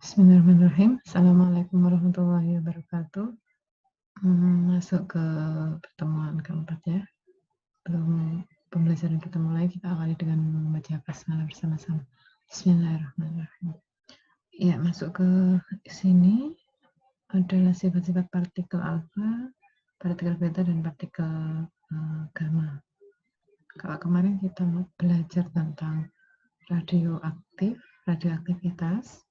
Bismillahirrahmanirrahim. Assalamualaikum warahmatullahi wabarakatuh. Masuk ke pertemuan keempat ya. Sebelum pembelajaran kita mulai, kita awali dengan membaca basmalah bersama-sama. Bismillahirrahmanirrahim. Ya, masuk ke sini adalah sifat-sifat partikel alfa, partikel beta, dan partikel gamma. Kalau kemarin kita belajar tentang radioaktivitas,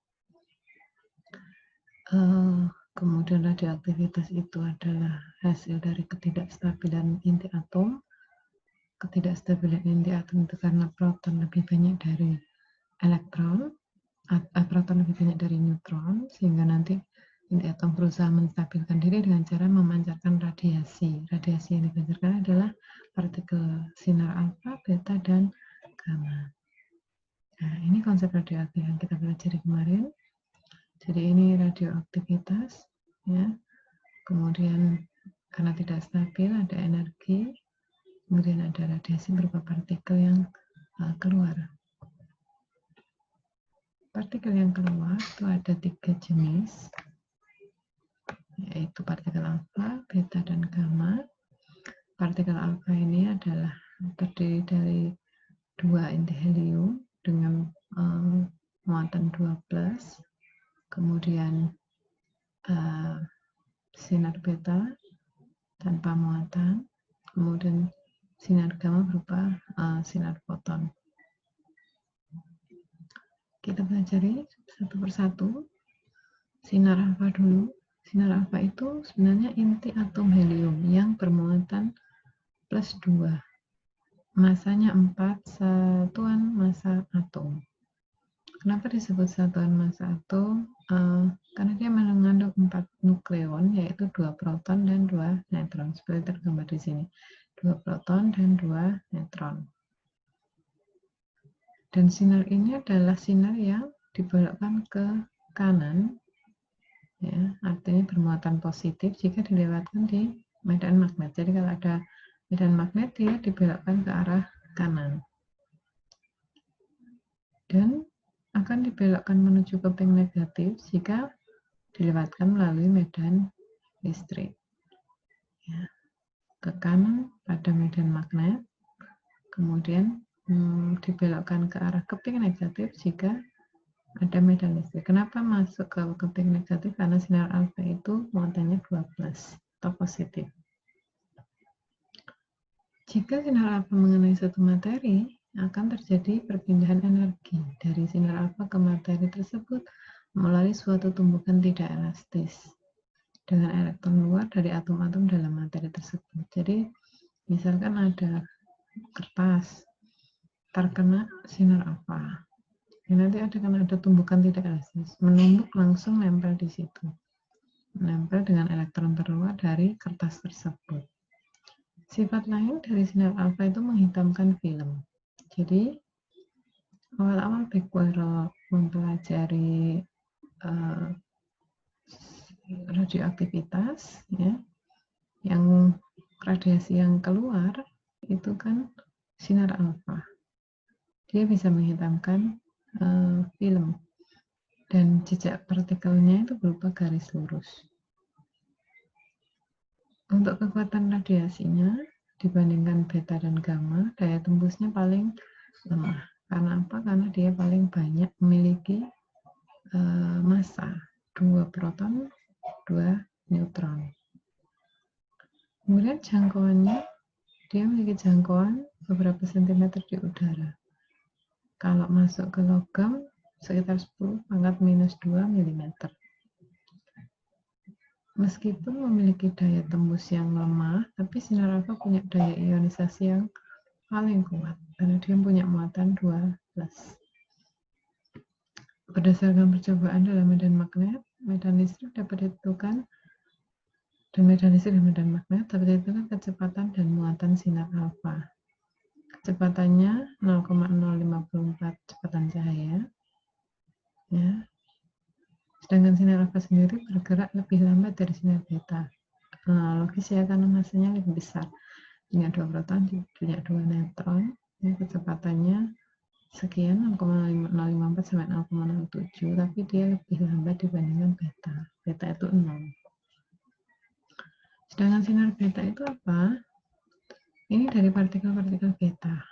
kemudian radioaktivitas itu adalah hasil dari ketidakstabilan inti atom. Ketidakstabilan inti atom itu karena proton lebih banyak dari elektron, proton lebih banyak dari neutron, sehingga nanti inti atom berusaha menstabilkan diri dengan cara memancarkan radiasi. Radiasi yang dipancarkan adalah partikel sinar alfa, beta, dan gamma. Nah, ini konsep radioaktif yang kita pelajari kemarin. Jadi ini radioaktivitas, ya. Kemudian karena tidak stabil ada energi, kemudian ada radiasi berupa partikel yang keluar. Partikel yang keluar itu ada 3 jenis, yaitu partikel alfa, beta, dan gamma. Partikel alfa ini adalah terdiri dari 2 inti helium dengan muatan 2+, kemudian sinar beta tanpa muatan, kemudian sinar gamma berupa sinar foton. Kita pelajari satu persatu. Sinar alfa dulu. Sinar alfa itu sebenarnya inti atom helium yang bermuatan +2. Masanya 4 satuan massa atom. Kenapa disebut satuan massa atom? Karena dia mengandung 4 nukleon, yaitu 2 proton dan 2 neutron. Seperti tergambar di sini. 2 proton dan 2 neutron. Dan sinar ini adalah sinar yang dibelokkan ke kanan, ya, artinya bermuatan positif jika dilewatkan di medan magnet. Jadi kalau ada medan magnet, dia dibelokkan ke arah kanan. Dan akan dibelokkan menuju keping negatif jika dilewatkan melalui medan listrik. Ya, ke kanan pada medan magnet, kemudian dibelokkan ke arah keping negatif jika ada medan listrik. Kenapa masuk ke keping negatif? Karena sinar alfa itu muatannya 2+ atau positif. Jika sinar alfa mengenai suatu materi, akan terjadi perpindahan energi dari sinar alfa ke materi tersebut melalui suatu tumbukan tidak elastis dengan elektron luar dari atom-atom dalam materi tersebut. Jadi, misalkan ada kertas terkena sinar alfa, ya, nanti ada tumbukan tidak elastis, menumbuk langsung nempel di situ, menempel dengan elektron terluar dari kertas tersebut. Sifat lain dari sinar alfa itu menghitamkan film. Jadi awal-awal Becquerel mempelajari radioaktivitas, ya, yang radiasi yang keluar itu kan sinar alfa. Dia bisa menghitamkan film dan jejak partikelnya itu berupa garis lurus. Untuk kekuatan radiasinya dibandingkan beta dan gamma, daya tembusnya paling lemah. Karena apa? Karena dia paling banyak memiliki massa 2 proton, 2 neutron. Kemudian jangkauannya, dia memiliki jangkauan beberapa sentimeter di udara. Kalau masuk ke logam sekitar 10⁻⁻2 mm. Meskipun memiliki daya tembus yang lemah, tapi sinar alfa punya daya ionisasi yang paling kuat karena dia punya muatan 2+. Berdasarkan percobaan dalam medan magnet, medan listrik dapat ditentukan dan medan listrik dan medan magnet dapat ditentukan kecepatan dan muatan sinar alfa. Kecepatannya 0,054 kecepatan cahaya, ya. Sedangkan sinar alfa sendiri bergerak lebih lambat dari sinar beta. Logis ya, karena masanya lebih besar. Punya 2 proton, punya 2 neutron, ya, kecepatannya sekian 0,054 sampai 0,07, tapi dia lebih lambat dibandingkan beta. Beta itu 0. Sedangkan sinar beta itu apa? Ini dari partikel-partikel beta,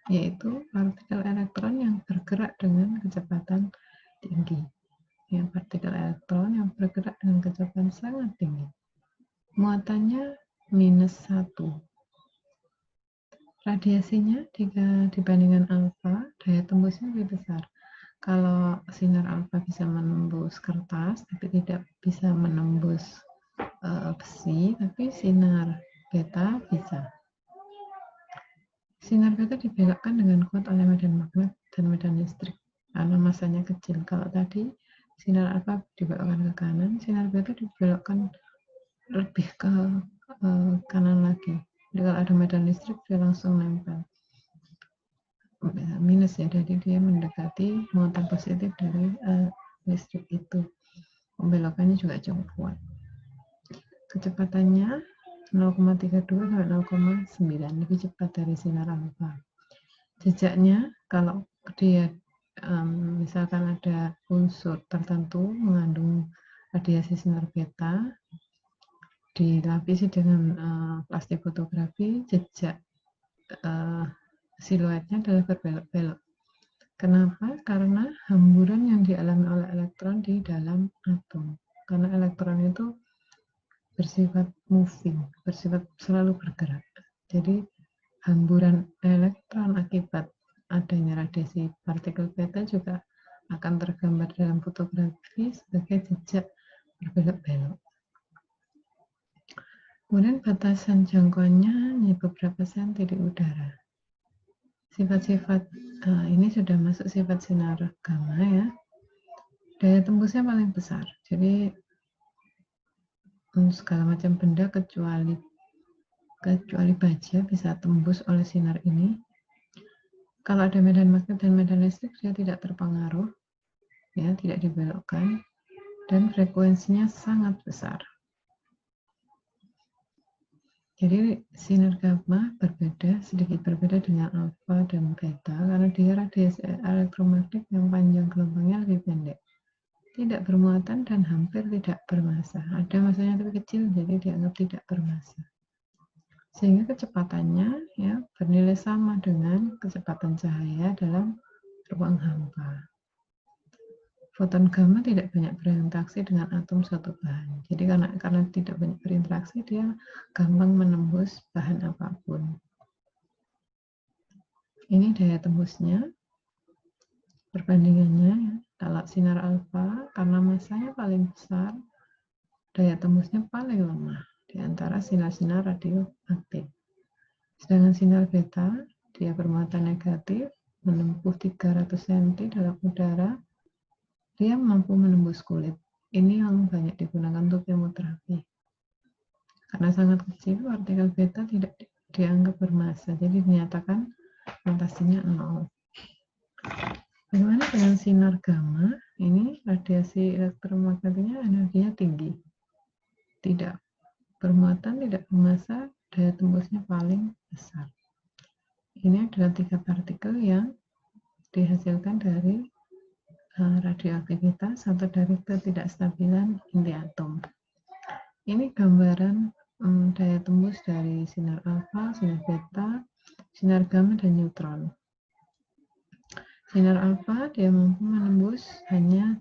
yaitu partikel elektron yang bergerak dengan kecepatan tinggi. Yang partikel elektron yang bergerak dengan kecepatan sangat tinggi. Muatannya -1. Radiasinya jika dibandingkan alfa, daya tembusnya lebih besar. Kalau sinar alfa bisa menembus kertas, tapi tidak bisa menembus besi, tapi sinar beta bisa. Sinar beta dibelokkan dengan kuat oleh medan magnet dan medan listrik karena masanya kecil. Kalau tadi sinar alfa dibelokkan ke kanan, sinar beta dibelokkan lebih ke kanan lagi. Jadi kalau ada medan listrik dia langsung nempel. Minus ya, jadi dia mendekati muatan positif dari listrik itu. Pembelokannya juga cukup kuat. Kecepatannya 0,32 sampai 0,9, lebih cepat dari sinar alfa. Jejaknya kalau dia misalkan ada unsur tertentu mengandung radiasi sinar beta, dilapisi dengan plastik fotografi, jejak siluetnya adalah berbelok-belok. Kenapa? Karena hamburan yang dialami oleh elektron di dalam atom. Karena elektron itu bersifat moving, bersifat selalu bergerak. Jadi hamburan elektron akibat adanya radiasi partikel beta juga akan tergambar dalam fotografi sebagai jejak berbelok-belok. Kemudian batasan jangkauannya hanya beberapa senti di udara. Sifat-sifat ini sudah masuk sifat sinar gamma ya. Daya tembusnya paling besar. Jadi segala macam benda kecuali baja bisa tembus oleh sinar ini. Kalau ada medan magnet dan medan listrik dia tidak terpengaruh, ya, tidak dibelokkan, dan frekuensinya sangat besar. Jadi sinar gamma sedikit berbeda dengan alfa dan beta karena dia radiasi elektromagnetik yang panjang gelombangnya lebih pendek, tidak bermuatan dan hampir tidak bermassa. Ada massanya tapi kecil, jadi dianggap tidak bermassa. Sehingga kecepatannya ya bernilai sama dengan kecepatan cahaya dalam ruang hampa. Foton gamma tidak banyak berinteraksi dengan atom suatu bahan. Jadi karena tidak banyak berinteraksi, dia gampang menembus bahan apapun. Ini daya tembusnya. Perbandingannya, kalau sinar alfa karena masanya paling besar, daya tembusnya paling lemah di antara sinar-sinar radioaktif. Sedangkan sinar beta, dia bermuatan negatif, menempuh 300 cm dalam udara, dia mampu menembus kulit. Ini yang banyak digunakan untuk kemoterapi. Karena sangat kecil, partikel beta tidak dianggap bermassa, jadi dinyatakan notasinya 0. Bagaimana dengan sinar gamma? Ini radiasi elektromagnetiknya energinya tinggi. Tidak bermuatan, tidak bermassa, daya tembusnya paling besar. Ini adalah 3 partikel yang dihasilkan dari radioaktivitas atau dari ketidakstabilan inti atom. Ini gambaran daya tembus dari sinar alfa, sinar beta, sinar gamma, dan neutron. Sinar alfa dia mampu menembus hanya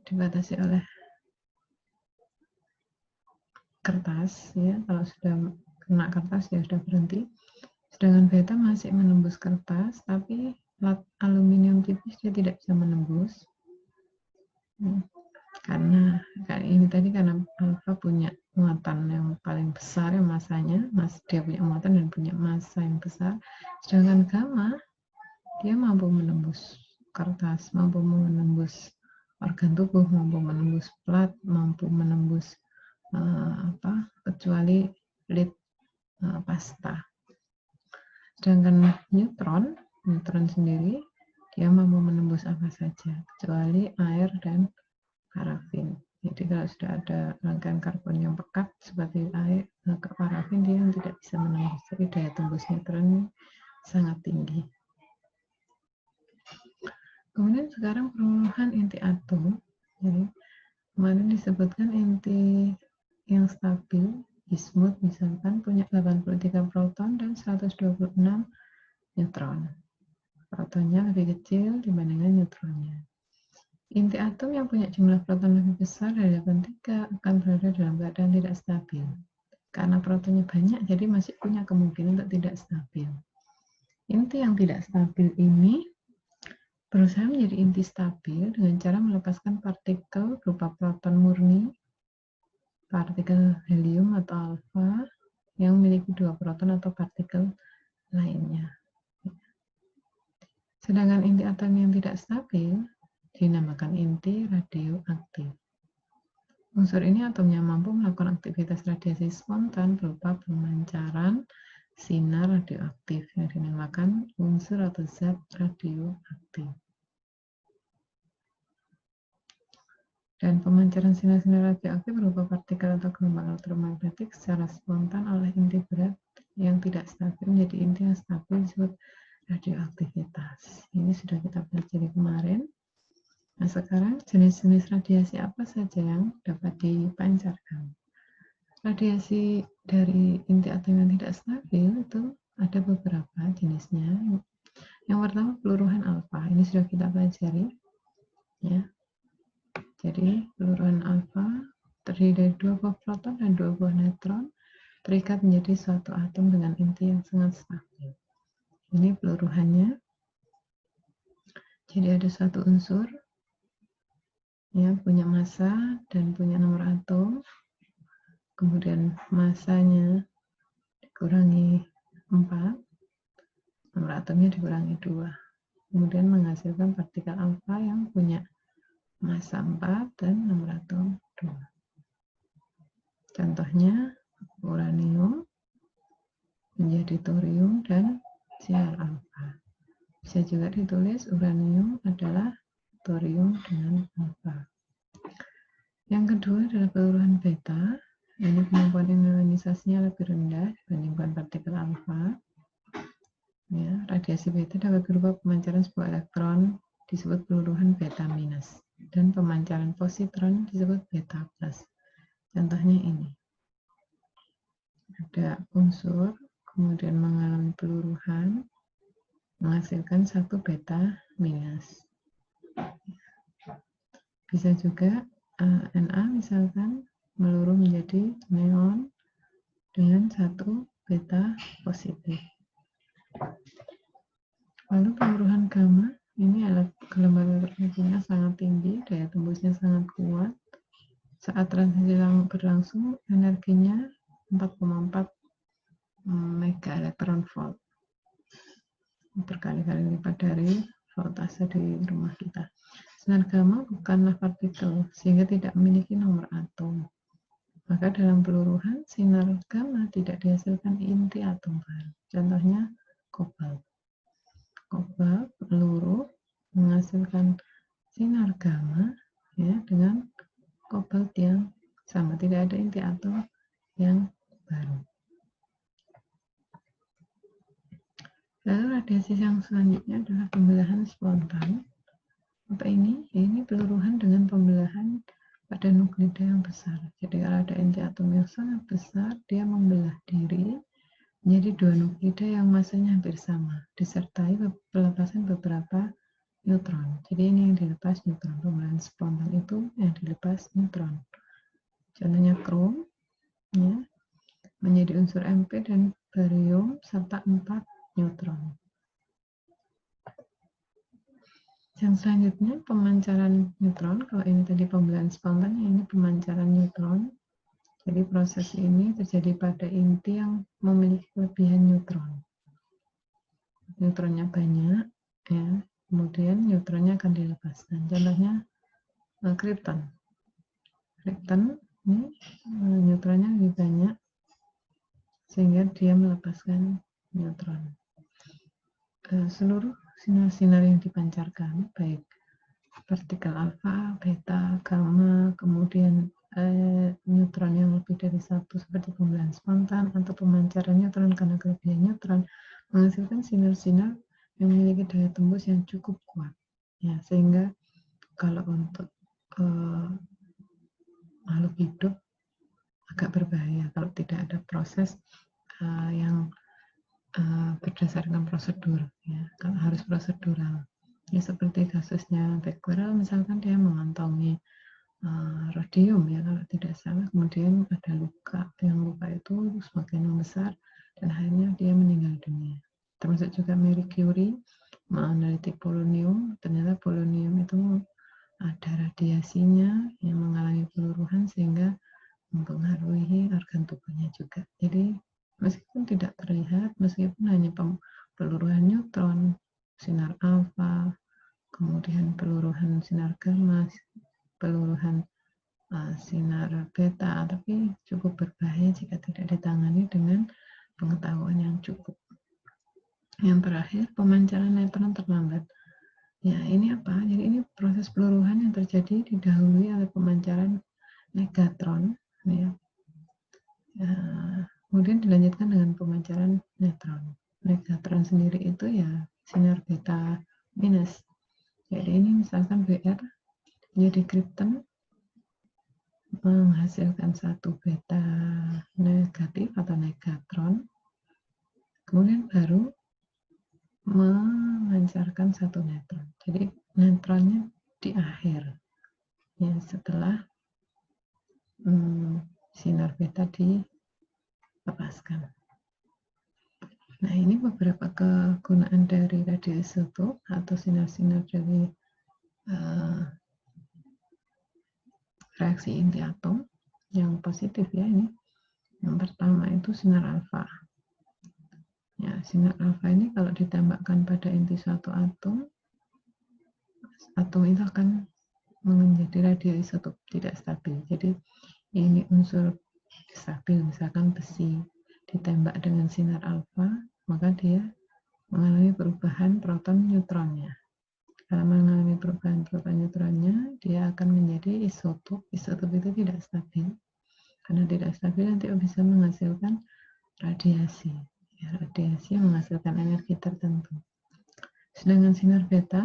dibatasi oleh kertas, ya. Kalau sudah kena kertas dia sudah berhenti. Sedangkan beta masih menembus kertas, tapi aluminium tipis dia tidak bisa menembus. Karena ini tadi karena alfa punya muatan yang paling besar ya masanya, dia punya muatan dan punya massa yang besar. Sedangkan gamma dia mampu menembus kertas, mampu menembus organ tubuh, mampu menembus plat, mampu menembus kecuali lid pasta. Sedangkan neutron sendiri dia mampu menembus apa saja kecuali air dan parafin. Jadi kalau sudah ada rangkaian karbon yang pekat seperti air ke parafin, dia tidak bisa menembus. Jadi daya tembus neutron sangat tinggi. Kemudian sekarang perumuhan inti atom. Jadi kemarin disebutkan inti yang stabil, bismut misalkan punya 83 proton dan 126 neutron. Protonnya lebih kecil dibandingkan neutronnya. Inti atom yang punya jumlah proton lebih besar dari 83 akan berada dalam keadaan tidak stabil. Karena protonnya banyak, jadi masih punya kemungkinan untuk tidak stabil. Inti yang tidak stabil ini berusaha menjadi inti stabil dengan cara melepaskan partikel berupa proton murni, partikel helium atau alfa yang memiliki 2 proton atau partikel lainnya. Sedangkan inti atom yang tidak stabil dinamakan inti radioaktif. Unsur ini atomnya mampu melakukan aktivitas radiasi spontan berupa pemancaran sinar radioaktif yang dinamakan unsur atau zat radioaktif. Dan pemancaran sinar-sinar radioaktif berupa partikel atau gelombang elektromagnetik secara spontan oleh inti berat yang tidak stabil menjadi inti yang stabil disebut radioaktivitas. Ini sudah kita pelajari kemarin. Nah, sekarang jenis-jenis radiasi apa saja yang dapat dipancarkan? Radiasi dari inti atom yang tidak stabil itu ada beberapa jenisnya. Yang pertama peluruhan alfa. Ini sudah kita pelajari, ya. Jadi peluruhan alfa terdiri dari 2 buah proton dan 2 buah neutron terikat menjadi suatu atom dengan inti yang sangat stabil. Ini peluruhannya. Jadi ada suatu unsur yang punya massa dan punya nomor atom. Kemudian massanya dikurangi 4, nomor atomnya dikurangi 2. Kemudian menghasilkan partikel alfa yang punya massa 4 dan nomor atom 2. Contohnya uranium menjadi thorium dan Cr alfa. Bisa juga ditulis uranium adalah thorium dengan alfa. Yang kedua adalah peluruhan beta. Ini kemampuan ionisasinya lebih rendah dibandingkan partikel alfa. Ya, radiasi beta dapat berupa pemancaran sebuah elektron disebut peluruhan beta minus dan pemancaran positron disebut beta plus. Contohnya ini. Ada unsur kemudian mengalami peluruhan menghasilkan 1 beta minus. Bisa juga Na misalkan meluruh menjadi neon dengan 1 beta positif. Lalu peluruhan gamma, ini adalah gelombang elektronegatifnya sangat tinggi, daya tembusnya sangat kuat. Saat transisi berlangsung, energinya 4,4 mega elektron volt. Berkali-kali lipat dari voltase di rumah kita. Sinar gamma bukanlah partikel, sehingga tidak memiliki nomor atom. Maka dalam peluruhan, sinar gamma tidak dihasilkan inti atom baru. Contohnya kobalt. Kobalt peluru menghasilkan sinar gamma ya, dengan kobalt yang sama, tidak ada inti atom yang baru. Lalu radiasi yang selanjutnya adalah pembelahan spontan. Apa ini? Ini peluruhan dengan pembelahan pada nuklida yang besar. Jadi kalau ada inti atom yang sangat besar, dia membelah diri menjadi 2 nuklida yang masanya hampir sama, disertai pelepasan beberapa neutron. Jadi ini yang dilepas neutron. Pembelahan spontan itu yang dilepas neutron. Contohnya krom, ya, menjadi unsur Mp dan barium serta 4 neutron. Yang selanjutnya pemancaran neutron. Kalau ini tadi pembelahan spontan, ini pemancaran neutron. Jadi proses ini terjadi pada inti yang memiliki kelebihan neutron. Neutronnya banyak, ya. Kemudian neutronnya akan dilepaskan. Contohnya kripton. Kripton ini neutronnya lebih banyak sehingga dia melepaskan neutron. Seluruh sinar-sinar yang dipancarkan, baik partikel alfa, beta, gamma, kemudian neutron yang lebih dari 1 seperti pembelahan spontan atau pemancaran neutron karena kelebihan neutron menghasilkan sinar-sinar yang memiliki daya tembus yang cukup kuat. ya, sehingga kalau untuk makhluk hidup agak berbahaya kalau tidak ada proses yang berdasarkan prosedur, ya, kalau harus prosedural. Ya seperti kasusnya Becquerel, misalkan dia mengantongi radium, ya kalau tidak salah, kemudian ada luka, yang luka itu semakin membesar dan akhirnya dia meninggal dunia. Termasuk juga Marie Curie meneliti polonium, ternyata polonium itu ada radiasinya yang mengalami peluruhan sehingga mempengaruhi organ tubuhnya juga. Jadi meskipun tidak terlihat, meskipun hanya peluruhan neutron, sinar alfa, kemudian peluruhan sinar gamma, peluruhan sinar beta, tapi cukup berbahaya jika tidak ditangani dengan pengetahuan yang cukup. Yang terakhir, pemancaran neutron terlambat. Ya, ini apa? Jadi ini proses peluruhan yang terjadi didahului oleh pemancaran negatron, ya. Kemudian dilanjutkan dengan pemancaran neutron. Negatron sendiri itu ya sinar beta minus. Jadi ini misalkan BR jadi krypton menghasilkan satu beta negatif atau negatron, kemudian baru memancarkan satu neutron. Jadi neutronnya di akhir, ya, setelah sinar beta dilepaskan. Nah, ini beberapa kegunaan dari radioisotop atau sinar-sinar dari reaksi inti atom yang positif, ya. Ini yang pertama itu sinar alfa. Ya, sinar alfa ini kalau ditembakkan pada inti suatu atom itu akan menjadi radioisotop tidak stabil. Jadi ini unsur stabil, misalkan besi ditembak dengan sinar alfa, maka dia mengalami perubahan proton neutronnya. Kalau mengalami perubahan proton neutronnya, dia akan menjadi isotop. Isotop itu tidak stabil. Karena tidak stabil nanti bisa menghasilkan radiasi. Ya, radiasi yang menghasilkan energi tertentu. Sedangkan sinar beta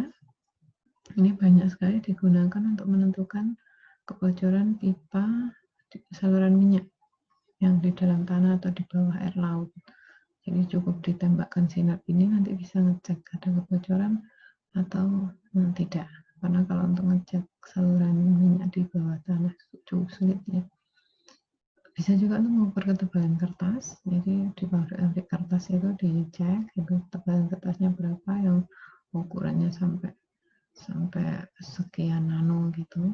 ini banyak sekali digunakan untuk menentukan kebocoran pipa saluran minyak yang di dalam tanah atau di bawah air laut. Jadi cukup ditembakkan sinar ini nanti bisa ngecek ada kebocoran atau tidak. Karena kalau untuk ngecek saluran minyak di bawah tanah cukup sulit, ya. Bisa juga untuk mengukur ketebalan kertas. Jadi di pabrik kertas itu dicek itu tebalan kertasnya berapa, yang ukurannya sampai sekian nano gitu.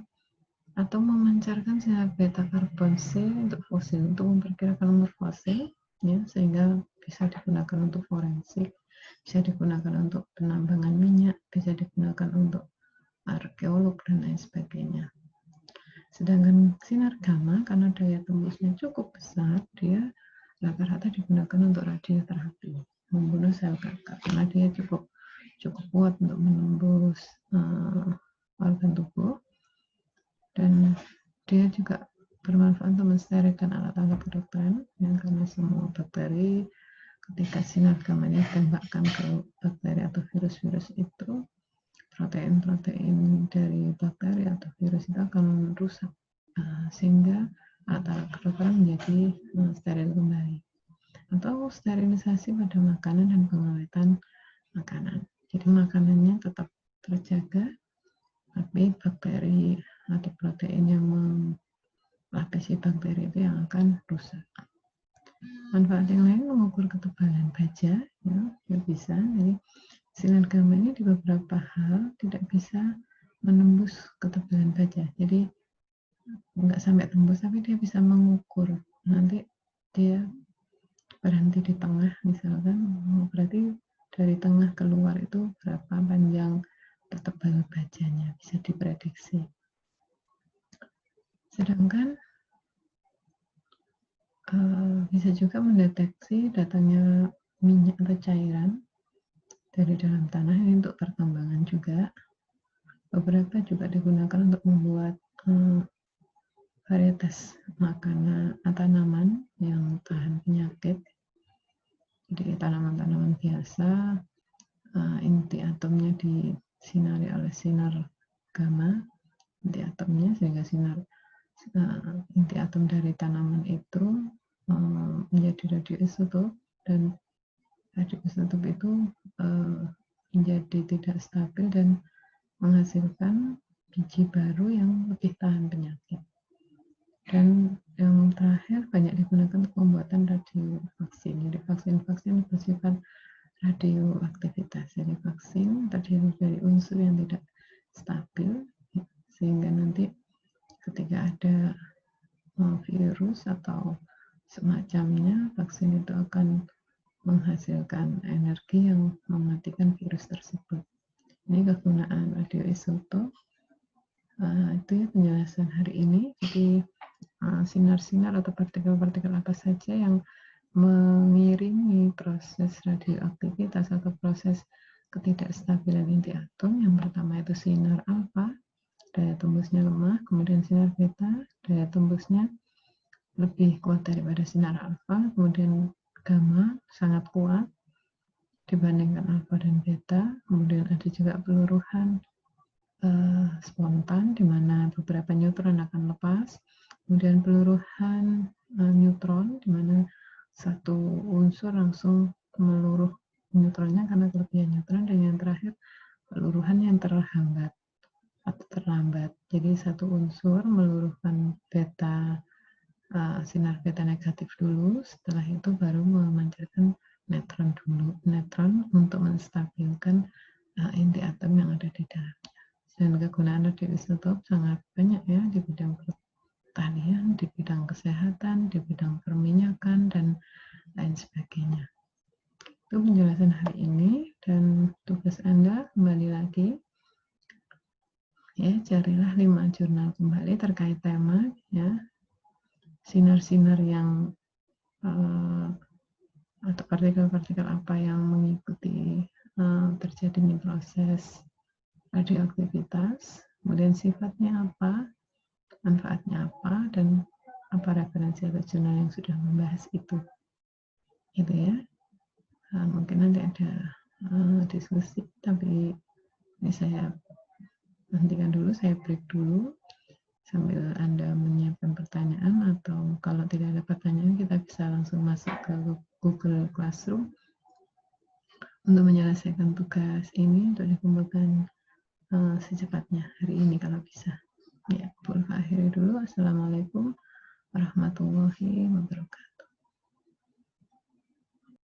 Atau memancarkan sinar beta karbon C untuk fosil, untuk memperkirakan umur fosil, ya, sehingga bisa digunakan untuk forensik, bisa digunakan untuk penambangan minyak, bisa digunakan untuk arkeolog dan lain sebagainya. Sedangkan sinar gamma karena daya tembusnya cukup besar, dia rata-rata digunakan untuk radioterapi, membunuh sel kanker karena dia cukup kuat untuk menembus organ tubuh. Dan dia juga bermanfaat untuk mensterilkan alat-alat kedokteran, yang karena semua bakteri ketika sinar gamma ini ditembakkan ke bakteri atau virus-virus itu, protein-protein dari bakteri atau virus itu akan rusak, sehingga alat-alat kedokteran menjadi steril kembali. Atau sterilisasi pada makanan dan pengawetan makanan. Jadi makanannya tetap terjaga, tapi bakteri atau protein yang melapisi bakteri itu yang akan rusak. Manfaat yang lain mengukur ketebalan baja, ya bisa. Jadi sinar gamma ini di beberapa hal tidak bisa menembus ketebalan baja. Jadi nggak sampai tembus, tapi dia bisa mengukur. Nanti dia berhenti di tengah, misalkan, berarti dari tengah keluar itu berapa panjang ketebal bajanya, bisa diprediksi. Sedangkan bisa juga mendeteksi datangnya minyak atau cairan dari dalam tanah, ini untuk pertambangan juga. Beberapa juga digunakan untuk membuat varietas makanan atau tanaman yang tahan penyakit. Jadi tanaman-tanaman biasa, inti atomnya disinari oleh sinar gamma inti atomnya, sehingga sinar inti atom dari tanaman itu menjadi radioisotop, dan radioisotop itu menjadi tidak stabil dan menghasilkan biji baru yang lebih tahan penyakit. Dan yang terakhir banyak digunakan untuk pembuatan radiovaksin. Jadi vaksin-vaksin bersifat radioaktivitas. Jadi vaksin terdiri dari unsur yang tidak stabil, sehingga nanti ketika ada virus atau semacamnya, vaksin itu akan menghasilkan energi yang mematikan virus tersebut. Ini kegunaan radioisotop. Itu ya penjelasan hari ini. Jadi sinar-sinar atau partikel-partikel apa saja yang mengiringi proses radioaktivitas atau proses ketidakstabilan inti atom. Yang pertama itu sinar alfa, daya tembusnya lemah, kemudian sinar beta, daya tembusnya lebih kuat daripada sinar alfa, kemudian gamma sangat kuat dibandingkan alfa dan beta, kemudian ada juga peluruhan spontan di mana beberapa neutron akan lepas, kemudian peluruhan neutron di mana satu unsur langsung meluruh neutronnya karena kelebihan neutron, dan yang terakhir peluruhan yang terhambat atau terlambat. Jadi satu unsur meluruhkan beta sinar beta negatif dulu, setelah itu baru memancarkan neutron untuk menstabilkan inti atom yang ada di dalamnya. Dan kegunaan radioisotop sangat banyak ya, di bidang pertanian, di bidang kesehatan, di bidang perminyakan, dan lain sebagainya. Itu penjelasan hari ini, dan tugas Anda kembali lagi ya, carilah 5 jurnal kembali terkait tema ya, sinar-sinar yang atau partikel-partikel apa yang mengikuti terjadinya proses radioaktivitas, kemudian sifatnya apa, manfaatnya apa, dan apa referensi atau jurnal yang sudah membahas itu. Gitu ya. Mungkin nanti ada diskusi, tapi ini saya hentikan dulu, saya break dulu sambil Anda menyiapkan pertanyaan, atau kalau tidak ada pertanyaan kita bisa langsung masuk ke Google Classroom untuk menyelesaikan tugas ini untuk dikumpulkan secepatnya hari ini kalau bisa. Ya, akhiri dulu. Assalamualaikum warahmatullahi wabarakatuh.